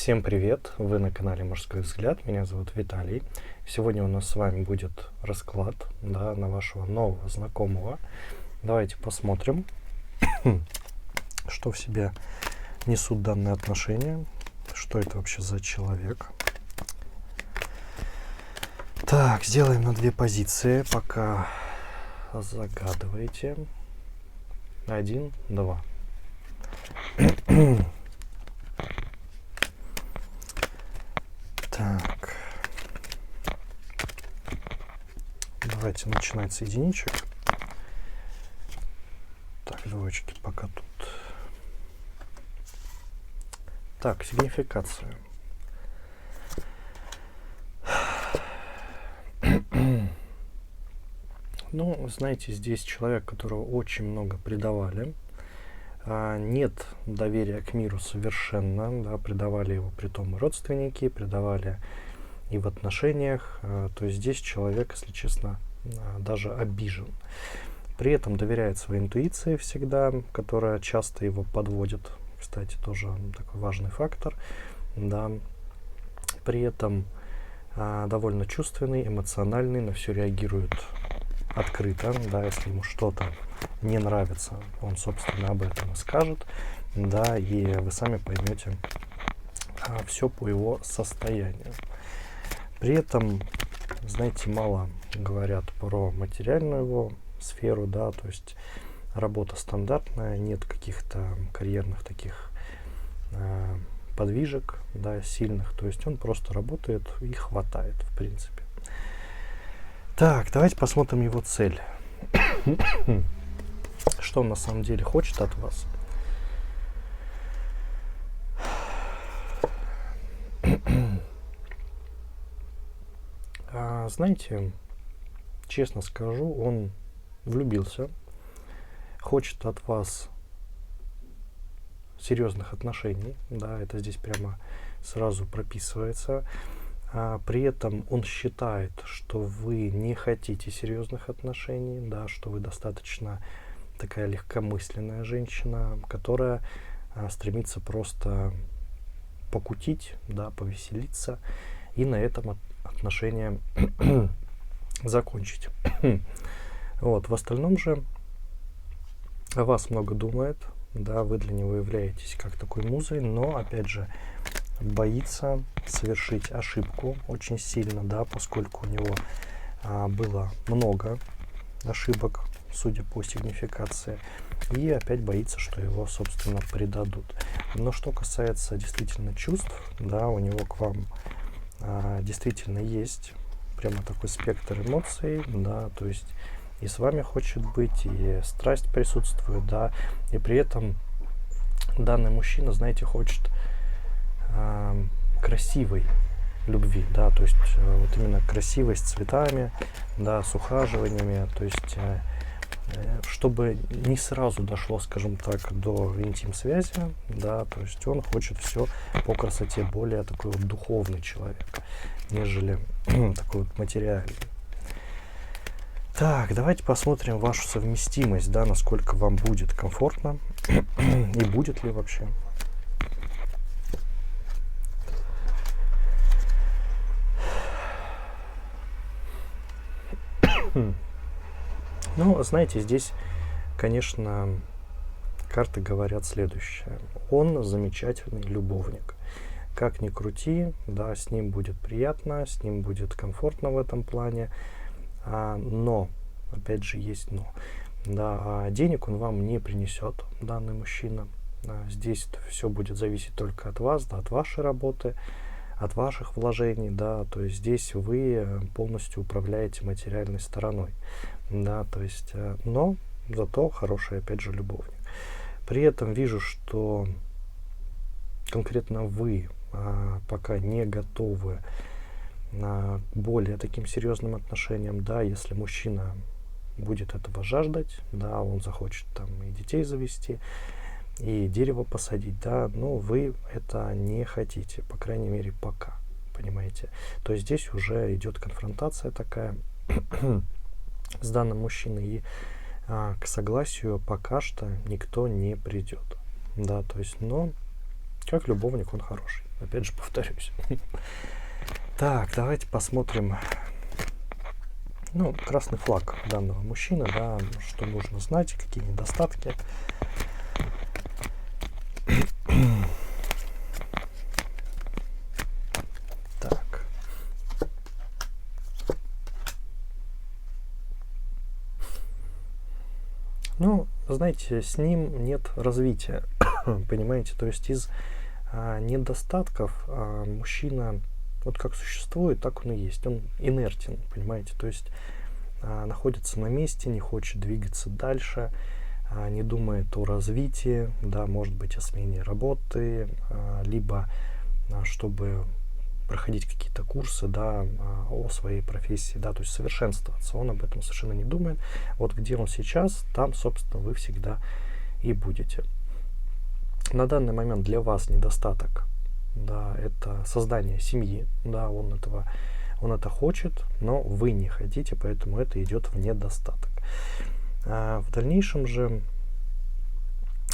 Всем привет! Вы на канале Мужской взгляд. Меня зовут Виталий. Сегодня у нас с вами будет расклад, да, на вашего нового знакомого. Давайте посмотрим, что в себе несут данные отношения, что это вообще за человек. Так, сделаем на две позиции, пока загадываете. 1, 2. Так, давайте начинать с единичек. Так, двоечки пока тут. Так, сигнификация. Ну, знаете, здесь человек, которого очень много предавали. Нет доверия к миру совершенно, да, предавали его притом и родственники, предавали и в отношениях. То есть здесь человек, если честно, даже обижен. При этом доверяет своей интуиции всегда, которая часто его подводит. Кстати, тоже такой важный фактор. Да. При этом довольно чувственный, эмоциональный, на все реагирует открыто, да, если ему что-то не нравится, он, собственно, об этом и скажет, да, и вы сами поймете все по его состоянию. При этом, знаете, мало говорят про материальную его сферу, да, то есть работа стандартная, нет каких-то карьерных таких подвижек, да, сильных, то есть он просто работает и хватает, в принципе. Так, давайте посмотрим его цель. Что он на самом деле хочет от вас? Знаете, честно скажу, он влюбился, хочет от вас серьезных отношений, да, это здесь прямо сразу прописывается. При этом он считает, что вы не хотите серьезных отношений, да, что вы достаточно такая легкомысленная женщина, которая стремится просто покутить, да, повеселиться и на этом отношения закончить. Вот, в остальном же о вас много думает, да, вы для него являетесь как такой музой, но, опять же, боится совершить ошибку очень сильно, да, поскольку у него было много ошибок, судя по сигнификации, и опять боится, что его, собственно, предадут. Но что касается действительно чувств, да, у него к вам действительно есть прямо такой спектр эмоций, да, то есть и с вами хочет быть, и страсть присутствует, да, и при этом данный мужчина, знаете, хочет красивой любви, да, то есть вот именно красивой, с цветами, да, с ухаживаниями, то есть чтобы не сразу дошло, скажем так, до интим-связи, да, то есть он хочет все по красоте, более такой вот духовный человек, нежели такой вот материальный. Так, давайте посмотрим вашу совместимость, да, насколько вам будет комфортно и будет ли вообще. Ну, знаете, здесь, конечно, карты говорят следующее. Он замечательный любовник. Как ни крути, да, с ним будет приятно, с ним будет комфортно в этом плане. Но, опять же, есть но. Да, денег он вам не принесет, данный мужчина. Здесь все будет зависеть только от вас, да, от вашей работы, от ваших вложений, да, то есть здесь вы полностью управляете материальной стороной, да, то есть, но зато хороший, опять же, любовник. При этом вижу, что конкретно вы пока не готовы к более таким серьезным отношениям, да, если мужчина будет этого жаждать, да, он захочет там и детей завести, и дерево посадить, да, но вы это не хотите, по крайней мере, пока, понимаете. То есть здесь уже идет конфронтация такая с данным мужчиной, и к согласию пока что никто не придет, да, то есть, но как любовник он хороший. опять же повторюсь. Так, давайте посмотрим, ну, красный флаг данного мужчины, да, что нужно знать, какие недостатки. Так. Ну, знаете, с ним нет развития, понимаете, то есть из недостатков мужчина вот как существует, так он и есть, он инертен, понимаете, то есть находится на месте, не хочет двигаться дальше, не думает о развитии, да, может быть, о смене работы, либо чтобы проходить какие-то курсы, да, о своей профессии, да, то есть совершенствоваться. Он об этом совершенно не думает. Вот где он сейчас, там, собственно, вы всегда и будете. На данный момент для вас недостаток, да, это создание семьи, да, он это хочет, но вы не хотите, поэтому это идет в недостаток. В дальнейшем же,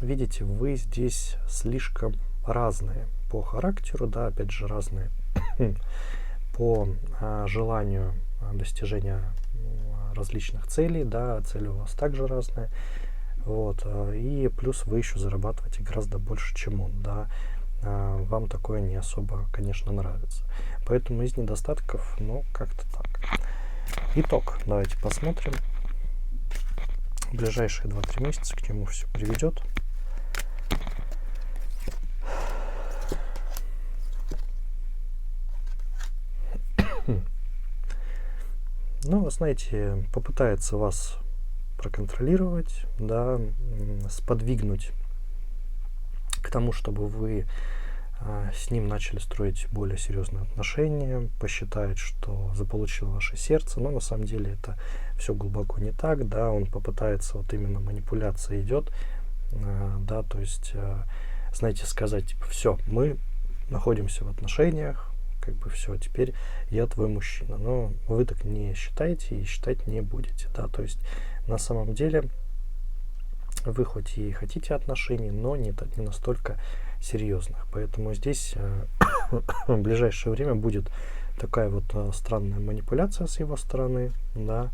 видите, вы здесь слишком разные по характеру, да, опять же, разные по желанию достижения различных целей, да, цели у вас также разные, вот, и плюс вы еще зарабатываете гораздо больше, чем он, да, вам такое не особо, конечно, нравится. Поэтому из недостатков, ну, как-то так. Итог, давайте посмотрим. В ближайшие 2-3 месяца к чему все приведет. Ну, знаете, попытается вас проконтролировать, да, сподвигнуть к тому, чтобы вы с ним начали строить более серьезные отношения, посчитает, что заполучил ваше сердце, но на самом деле это все глубоко не так, да, он попытается, вот именно манипуляция идет, да, то есть, знаете, сказать, типа, все, мы находимся в отношениях, как бы все, теперь я твой мужчина, но вы так не считаете и считать не будете, да, то есть на самом деле вы хоть и хотите отношений, но не настолько серьезных. Поэтому здесь в ближайшее время будет такая вот странная манипуляция с его стороны, да,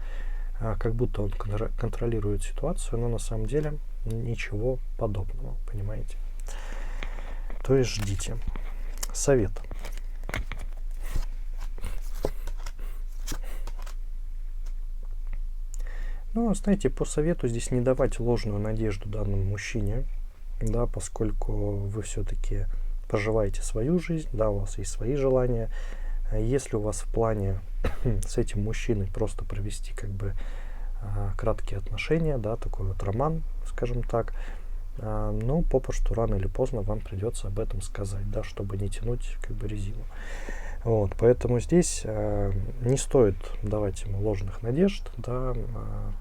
как будто он контролирует ситуацию, но на самом деле ничего подобного, понимаете? То есть ждите. Совет. Ну, знаете, по совету здесь не давать ложную надежду данному мужчине, да, поскольку вы все-таки проживаете свою жизнь, да, у вас есть свои желания. Если у вас в плане с этим мужчиной просто провести как бы краткие отношения, да, такой вот роман, скажем так, но попросту рано или поздно вам придется об этом сказать, да, чтобы не тянуть как бы резину. Вот, поэтому здесь не стоит давать ему ложных надежд, да,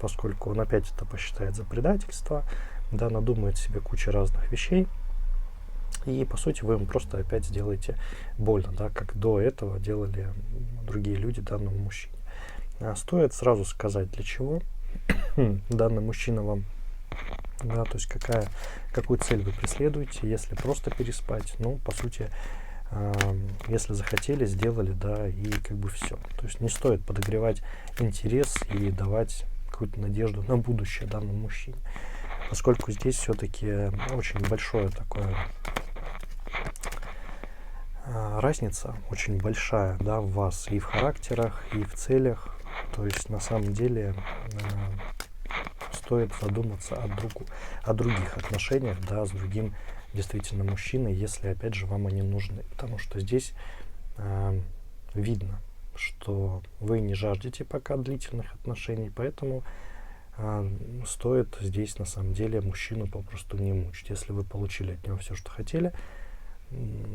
поскольку он опять это посчитает за предательство, да, надумает себе кучу разных вещей, и по сути вы ему просто опять сделаете больно, да, как до этого делали другие люди данному мужчине. Стоит сразу сказать, для чего данный мужчина вам, да, то есть какую цель вы преследуете, если просто переспать, ну, по сути, если захотели, сделали, да, и как бы все. То есть не стоит подогревать интерес и давать какую-то надежду на будущее данному мужчине, поскольку здесь все-таки очень большое такое разница, очень большая, да, в вас и в характерах, и в целях. То есть на самом деле стоит задуматься о других отношениях, да, с другим действительно мужчиной, если опять же вам они нужны, потому что здесь видно, что вы не жаждете пока длительных отношений, поэтому стоит здесь на самом деле мужчину попросту не мучить. Если вы получили от него все, что хотели,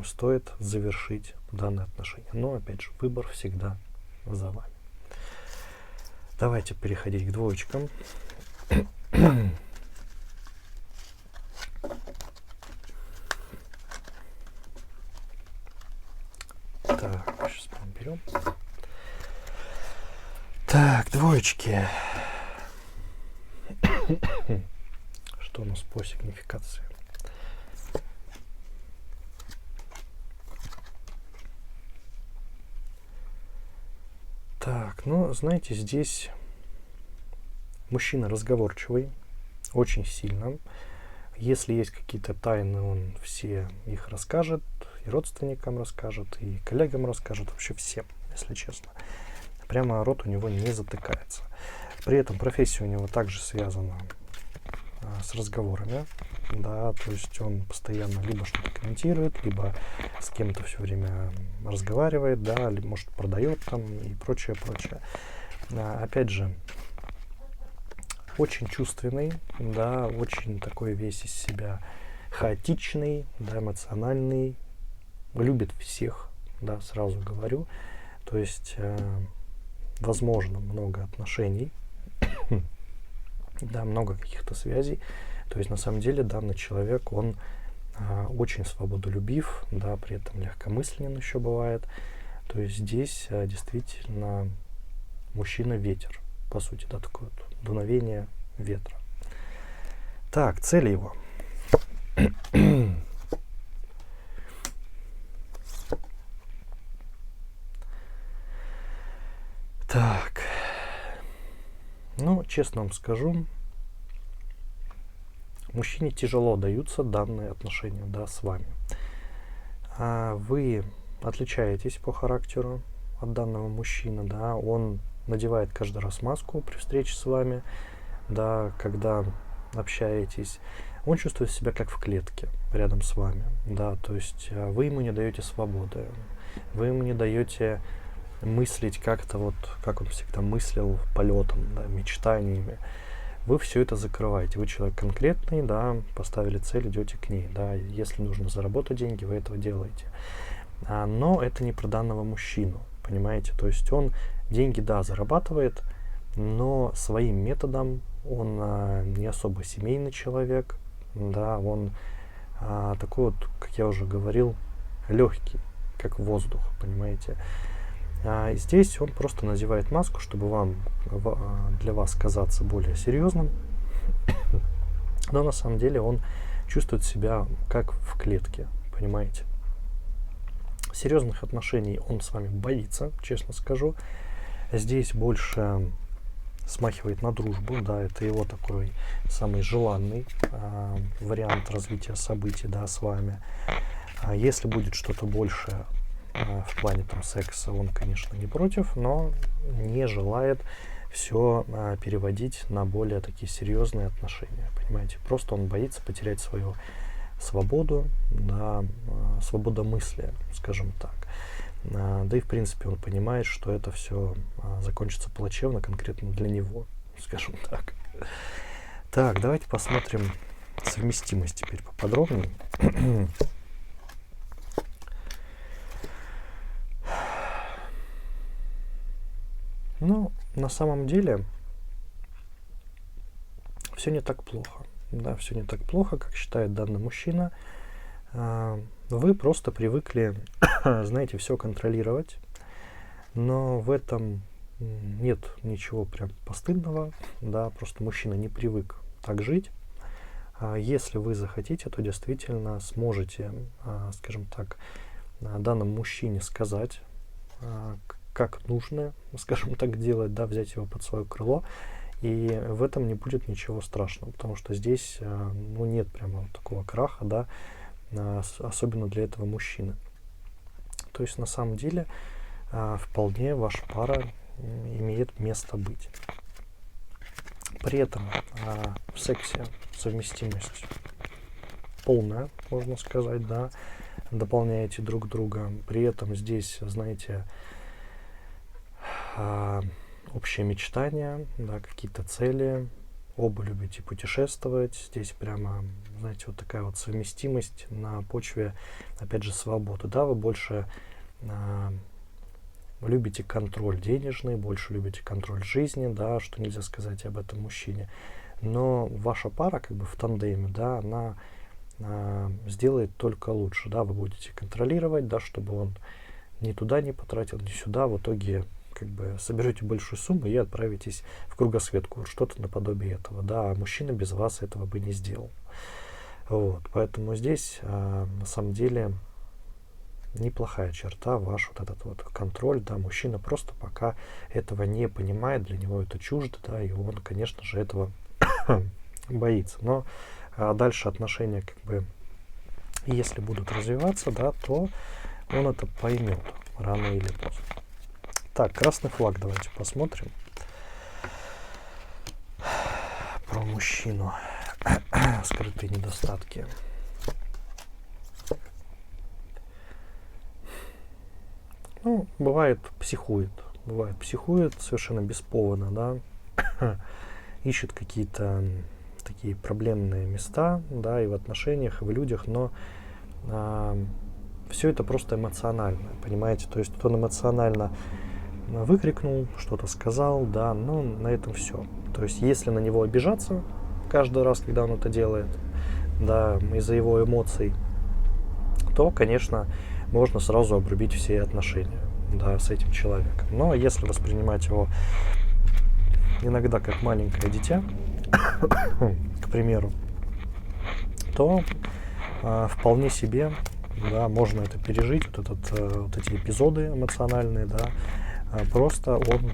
стоит завершить данные отношения. Но опять же, выбор всегда за вами. Давайте переходить к двоечкам. Так, сейчас берем. Так, двоечки. Что у нас по сигнификации? Так, ну, знаете, здесь мужчина разговорчивый, очень сильно. Если есть какие-то тайны, он все их расскажет, и родственникам расскажет, и коллегам расскажет, вообще всем, если честно. Прямо рот у него не затыкается. При этом профессия у него также связана с разговорами, да, то есть он постоянно либо что-то комментирует, либо с кем-то все время разговаривает, да, либо, может, продает там и прочее, прочее. Опять же, очень чувственный, да, очень такой весь из себя хаотичный, да, эмоциональный, любит всех, да, сразу говорю. То есть, возможно, много отношений, да, много каких-то связей. То есть, на самом деле, данный человек, он очень свободолюбив, да, при этом легкомысленен еще бывает. То есть здесь действительно мужчина-ветер, по сути, да, такое вот дуновение ветра. Так, цели его. Так, ну, честно вам скажу, мужчине тяжело даются данные отношения, да, с вами. Вы отличаетесь по характеру от данного мужчины, да, он надевает каждый раз маску при встрече с вами, да, когда общаетесь, он чувствует себя как в клетке рядом с вами, да, то есть вы ему не даете свободы, вы ему не даете мыслить как-то вот, как он всегда мыслил, полетом, да, мечтаниями. Вы все это закрываете. Вы человек конкретный, да, поставили цель, идете к ней, да. Если нужно заработать деньги, вы этого делаете. Но это не про данного мужчину, понимаете? То есть он деньги, да, зарабатывает, но своим методом он не особо семейный человек, да, он такой вот, как я уже говорил, легкий, как воздух, понимаете? И здесь он просто надевает маску, чтобы для вас казаться более серьезным, но на самом деле он чувствует себя как в клетке, понимаете? Серьезных отношений он с вами боится, честно скажу. Здесь больше смахивает на дружбу, да, это его такой самый желанный вариант развития событий, да, с вами. Если будет что-то большее в плане там секса, он, конечно, не против, но не желает все переводить на более такие серьезные отношения, понимаете? Просто он боится потерять свою свободу, да, свободомыслия, скажем так. Да и, в принципе, он понимает, что это все закончится плачевно конкретно для него, скажем так. Так, давайте посмотрим совместимость теперь поподробнее. Ну, на самом деле, все не так плохо. Да, все не так плохо, как считает данный мужчина. Вы просто привыкли, знаете, все контролировать, но в этом нет ничего прям постыдного, да, просто мужчина не привык так жить. Если вы захотите, то действительно сможете, скажем так, данному мужчине сказать, как нужно, скажем так, делать, да, взять его под свое крыло, и в этом не будет ничего страшного, потому что здесь, ну, нет прямо вот такого краха, да, особенно для этого мужчины. То есть на самом деле вполне ваша пара имеет место быть. При этом в сексе совместимость полная, можно сказать, да, дополняете друг друга. При этом здесь, знаете, общие мечтания, да, какие-то цели, оба любите путешествовать. Здесь прямо, знаете, вот такая вот совместимость на почве, опять же, свободы. Да, вы больше любите контроль денежный, больше любите контроль жизни, да, что нельзя сказать об этом мужчине. Но ваша пара, как бы в тандеме, да, она сделает только лучше, да, вы будете контролировать, да, чтобы он ни туда не потратил, ни сюда. В итоге как бы соберете большую сумму и отправитесь в кругосветку, что-то наподобие этого, да, а мужчина без вас этого бы не сделал. Вот, поэтому здесь на самом деле неплохая черта, ваш вот этот вот контроль, да, мужчина просто пока этого не понимает, для него это чуждо, да, и он, конечно же, этого боится. Но дальше отношения, как бы, если будут развиваться, да, то он это поймет рано или поздно. Так, красный флаг давайте посмотрим. Про мужчину. Скрытые недостатки. Ну, бывает психует, совершенно бесповодно, да, ищет какие-то такие проблемные места, да, и в отношениях, и в людях, но все это просто эмоционально, понимаете, то есть он эмоционально выкрикнул, что-то сказал, да, но на этом все. То есть если на него обижаться каждый раз, когда он это делает, да, из-за его эмоций, то, конечно, можно сразу обрубить все отношения, да, с этим человеком. Но если воспринимать его иногда как маленькое дитя, к примеру, то вполне себе, да, можно это пережить, вот эти эпизоды эмоциональные, да, просто он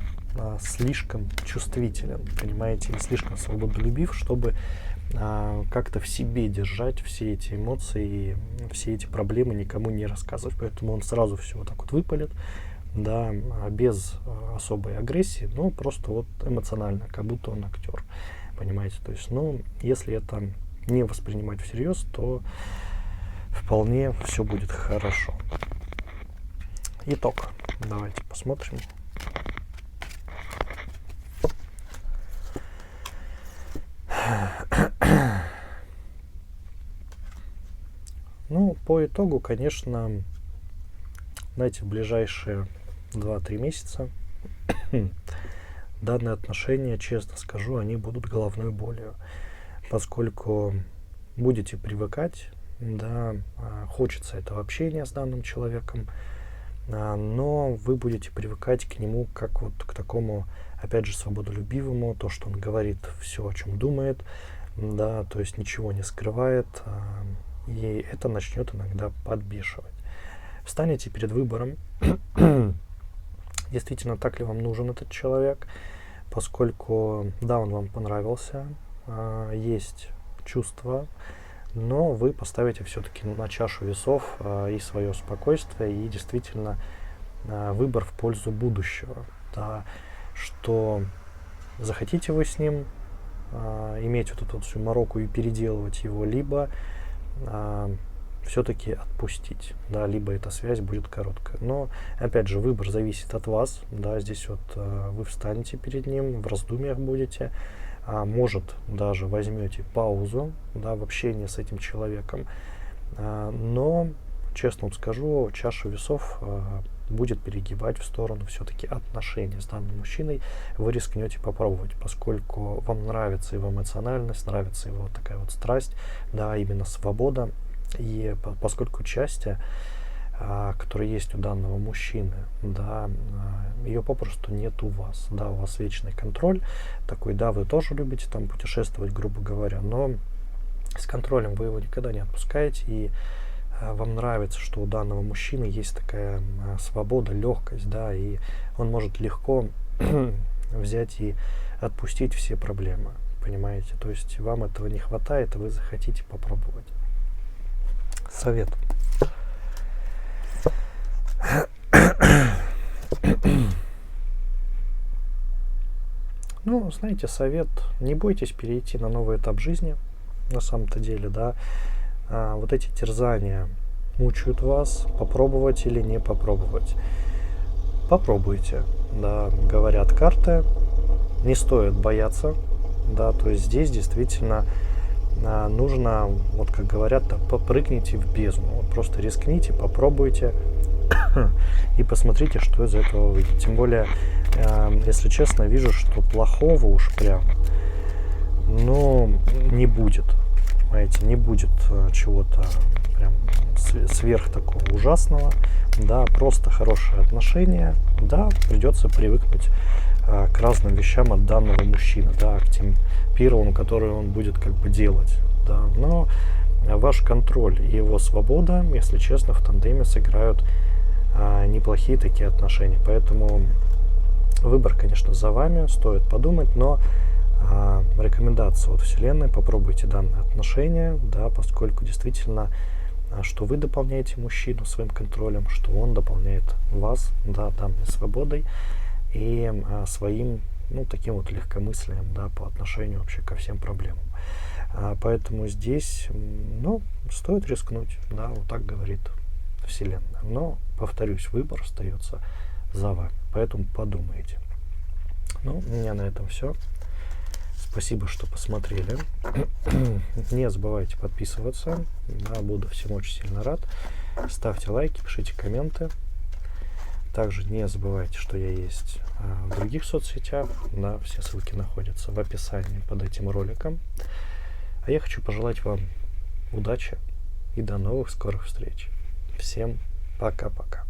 слишком чувствителен, понимаете, и слишком свободолюбив, чтобы как-то в себе держать все эти эмоции и все эти проблемы никому не рассказывать. Поэтому он сразу все вот так вот выпалит, да, без особой агрессии, но просто вот эмоционально, как будто он актер, понимаете. То есть, ну, если это не воспринимать всерьез, то вполне все будет хорошо. Итог. Давайте посмотрим. Ну, по итогу, конечно, знаете, в ближайшие 2-3 месяца данные отношения, честно скажу, они будут головной болью, поскольку будете привыкать, да, хочется этого общения с данным человеком, но вы будете привыкать к нему как вот к такому, опять же, свободолюбивому, то, что он говорит все, о чем думает, да, то есть ничего не скрывает, и это начнет иногда подбешивать. Встанете перед выбором, действительно, так ли вам нужен этот человек, поскольку, да, он вам понравился, есть чувства, но вы поставите все-таки на чашу весов и свое спокойствие, и действительно выбор в пользу будущего, да, что захотите вы с ним иметь вот эту всю мороку и переделывать его, либо все-таки отпустить, да, либо эта связь будет короткая. Но, опять же, выбор зависит от вас, да, здесь вот вы встанете перед ним, в раздумьях будете, может, даже возьмете паузу, да, в общении с этим человеком, но, честно вот скажу, чаша весов будет перегибать в сторону все-таки отношений с данным мужчиной, вы рискнете попробовать, поскольку вам нравится его эмоциональность, нравится его вот такая вот страсть, да, именно свобода, и поскольку счастье, которое есть у данного мужчины, да, ее попросту нет у вас, да, у вас вечный контроль такой, да, вы тоже любите там путешествовать, грубо говоря, но с контролем вы его никогда не отпускаете, и вам нравится, что у данного мужчины есть такая свобода, легкость, да, и он может легко взять и отпустить все проблемы, понимаете, то есть вам этого не хватает, и вы захотите попробовать. Совет. Ну, знаете, совет, не бойтесь перейти на новый этап жизни, на самом-то деле, да, вот эти терзания мучают вас, попробовать или не попробовать. Попробуйте, да, говорят карты, не стоит бояться, да, то есть здесь действительно нужно, вот как говорят, попрыгните в бездну, вот просто рискните, попробуйте и посмотрите, что из этого выйдет. Тем более, если честно, вижу, что плохого уж прям, но не будет, понимаете, не будет чего-то прям сверх такого ужасного, да, просто хорошие отношения, да, придется привыкнуть к разным вещам от данного мужчины, да, к тем первым, которые он будет как бы делать, да, но ваш контроль и его свобода, если честно, в тандеме сыграют неплохие такие отношения. Поэтому выбор, конечно, за вами, стоит подумать, но рекомендация от Вселенной: попробуйте данные отношения, да, поскольку действительно, что вы дополняете мужчину своим контролем, что он дополняет вас, да, данной свободой и своим, ну, таким вот легкомыслием, да, по отношению вообще ко всем проблемам. Поэтому здесь, ну, стоит рискнуть, да, вот так говорит Вселенная. Но, повторюсь, выбор остается за вами, поэтому подумайте. Ну, у меня на этом все. Спасибо, что посмотрели. Не забывайте подписываться. Да, буду всем очень сильно рад. Ставьте лайки, пишите комменты. Также не забывайте, что я есть в других соцсетях. Да, все ссылки находятся в описании под этим роликом. А я хочу пожелать вам удачи и до новых скорых встреч. Всем пока-пока.